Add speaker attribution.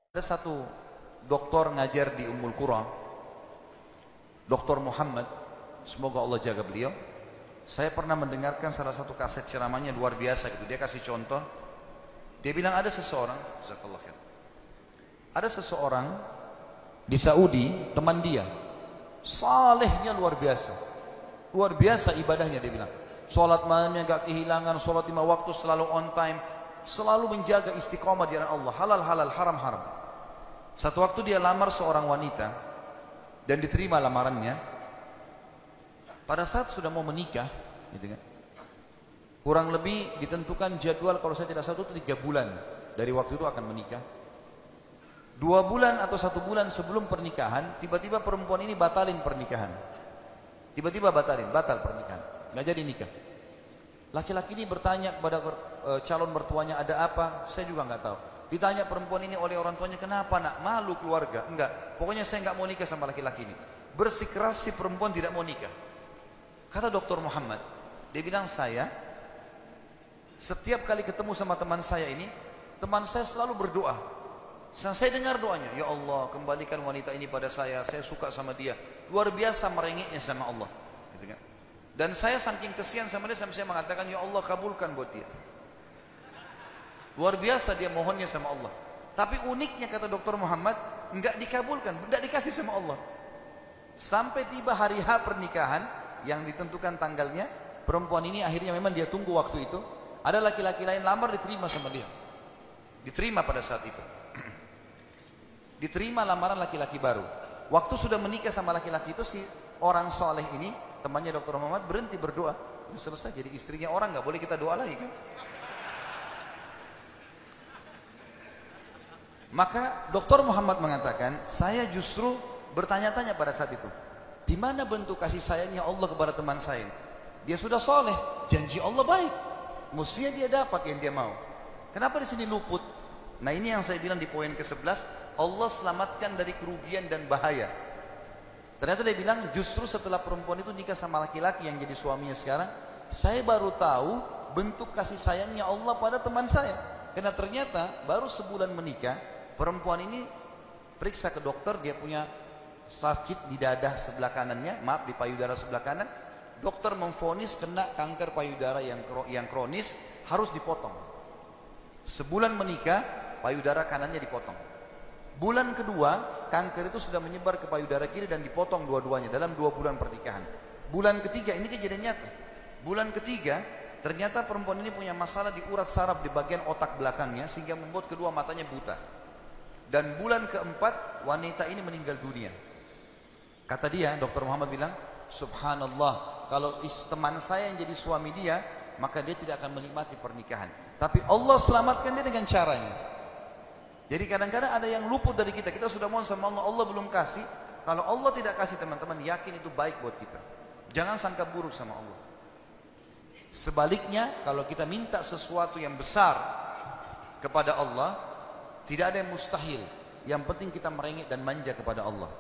Speaker 1: Ada satu doktor ngajar di Ummul Qura, Dr. Muhammad, semoga Allah jaga beliau. Saya pernah mendengarkan salah satu kaset ceramahnya luar biasa gitu. Dia kasih contoh. Dia bilang ada seseorang, jazakallahu khair. Ada seseorang di Saudi, teman dia, salehnya luar biasa. Luar biasa ibadahnya dia bilang. Salat malamnya enggak kehilangan, salat 5 waktu selalu on time, selalu menjaga istiqomah di jalan Allah, halal halal, haram haram. Satu waktu dia lamar seorang wanita dan diterima lamarannya. Pada saat sudah mau menikah, gitu kan, kurang lebih ditentukan jadwal kalau saya tidak salah itu 3 bulan dari waktu itu akan menikah. 2 bulan atau 1 bulan sebelum pernikahan, tiba-tiba perempuan ini batalin pernikahan. Tiba-tiba batal pernikahan, nggak jadi nikah. Laki-laki ini bertanya kepada calon mertuanya, ada apa? Saya juga nggak tahu. Ditanya perempuan ini oleh orang tuanya, kenapa nak? Malu keluarga? Enggak, pokoknya saya nggak mau nikah sama laki-laki ini. Bersikeras si perempuan tidak mau nikah. Kata Dr. Muhammad, dia bilang, saya setiap kali ketemu sama teman saya ini, teman saya selalu berdoa. Saya dengar doanya, ya Allah kembalikan wanita ini pada saya suka sama dia. Luar biasa merengeknya sama Allah, gitu kan. Dan saya saking kesian sama dia sampai saya mengatakan, ya Allah kabulkan buat dia. Luar biasa dia mohonnya sama Allah. Tapi uniknya kata Dr. Muhammad, enggak dikabulkan, enggak dikasih sama Allah. Sampai tiba hari H pernikahan yang ditentukan tanggalnya, perempuan ini akhirnya memang dia tunggu waktu itu. Ada laki-laki lain lamar, diterima sama dia. Diterima pada saat itu. Diterima lamaran laki-laki baru. Waktu sudah menikah sama laki-laki itu, si orang soleh ini, temannya Dr. Muhammad, berhenti berdoa. Selesai jadi istrinya orang, nggak boleh kita doa lagi kan? Maka Dr. Muhammad mengatakan, saya justru bertanya-tanya pada saat itu, di mana bentuk kasih sayangnya Allah kepada teman saya? Dia sudah soleh, janji Allah baik, mestinya dia dapat yang dia mau. Kenapa di sini luput? Nah ini yang saya bilang di poin ke-11, Allah selamatkan dari kerugian dan bahaya. Ternyata dia bilang, justru setelah perempuan itu nikah sama laki-laki yang jadi suaminya sekarang, saya baru tahu bentuk kasih sayangnya Allah pada teman saya. Karena ternyata baru sebulan menikah, perempuan ini periksa ke dokter, dia punya sakit di dada sebelah kanannya, maaf di payudara sebelah kanan. Dokter memvonis kena kanker payudara yang kronis, harus dipotong. Sebulan menikah, payudara kanannya dipotong. Bulan kedua, kanker itu sudah menyebar ke payudara kiri dan dipotong dua-duanya dalam 2 bulan pernikahan. Bulan ketiga, ini kejadian nyata. Bulan ketiga, ternyata perempuan ini punya masalah di urat saraf di bagian otak belakangnya sehingga membuat kedua matanya buta. Dan bulan keempat, wanita ini meninggal dunia. Kata dia, Dr. Muhammad bilang, subhanallah, kalau teman saya yang jadi suami dia, maka dia tidak akan menikmati pernikahan. Tapi Allah selamatkan dia dengan caranya. Jadi kadang-kadang ada yang luput dari kita. Kita sudah mohon sama Allah, Allah belum kasih. Kalau Allah tidak kasih, teman-teman, yakin itu baik buat kita. Jangan sangka buruk sama Allah. Sebaliknya, kalau kita minta sesuatu yang besar kepada Allah, tidak ada yang mustahil. Yang penting kita merengek dan manja kepada Allah.